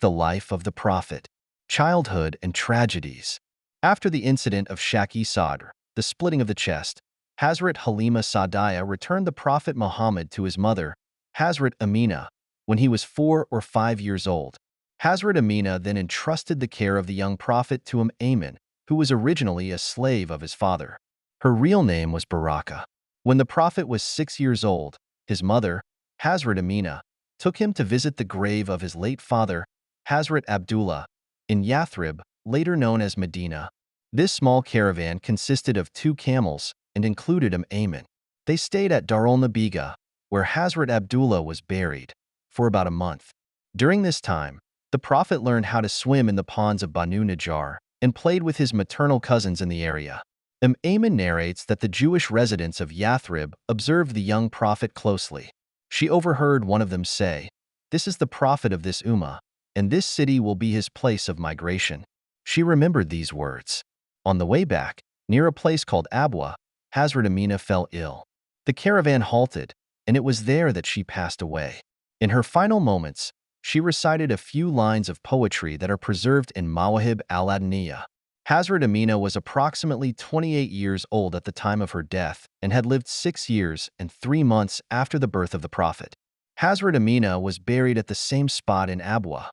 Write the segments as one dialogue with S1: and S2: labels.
S1: The life of the Prophet. Childhood and tragedies. After the incident of Shaq-e Sadr, the splitting of the chest, Hazrat Halima Sa'diya returned the Prophet Muhammad to his mother, Hazrat Amina, when he was 4 or 5 years old. Hazrat Amina then entrusted the care of the young Prophet to Ayman, who was originally a slave of his father. Her real name was Baraka. When the Prophet was 6 years old, his mother, Hazrat Amina, took him to visit the grave of his late father, Hazrat Abdullah, in Yathrib, later known as Medina. This small caravan consisted of 2 camels and included Ayman. They stayed at Darul Nabiga, where Hazrat Abdullah was buried, for about a month. During this time, the Prophet learned how to swim in the ponds of Banu Najjar and played with his maternal cousins in the area. Ayman narrates that the Jewish residents of Yathrib observed the young Prophet closely. She overheard one of them say, "This is the Prophet of this Ummah, and this city will be his place of migration." She remembered these words. On the way back, near a place called Abwa, Hazrat Amina fell ill. The caravan halted, and it was there that she passed away. In her final moments, she recited a few lines of poetry that are preserved in Mawahib al-Adniyah. Hazrat Amina was approximately 28 years old at the time of her death and had lived 6 years and 3 months after the birth of the Prophet. Hazrat Amina was buried at the same spot in Abwa.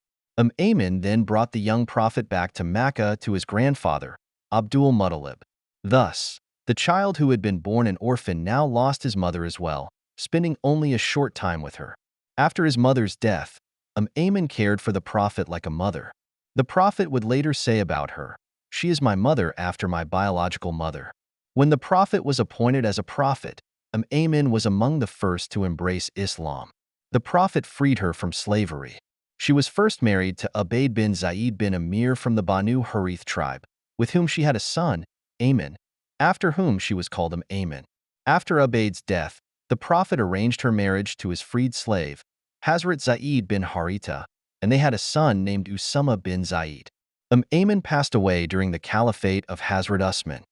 S1: Ayman then brought the young Prophet back to Makkah to his grandfather, Abdul Muttalib. Thus, the child who had been born an orphan now lost his mother as well, spending only a short time with her. After his mother's death, Ayman cared for the Prophet like a mother. The Prophet would later say about her, "She is my mother after my biological mother." When the Prophet was appointed as a prophet, Ayman was among the first to embrace Islam. The Prophet freed her from slavery. She was first married to Ubayd bin Zayd bin Amir from the Banu Harith tribe, with whom she had a son, Ayman, after whom she was called Ayman. After Ubayd's death, the Prophet arranged her marriage to his freed slave, Hazrat Zayd bin Haritha, and they had a son named Usama bin Zayd. Ayman passed away during the caliphate of Hazrat Usman.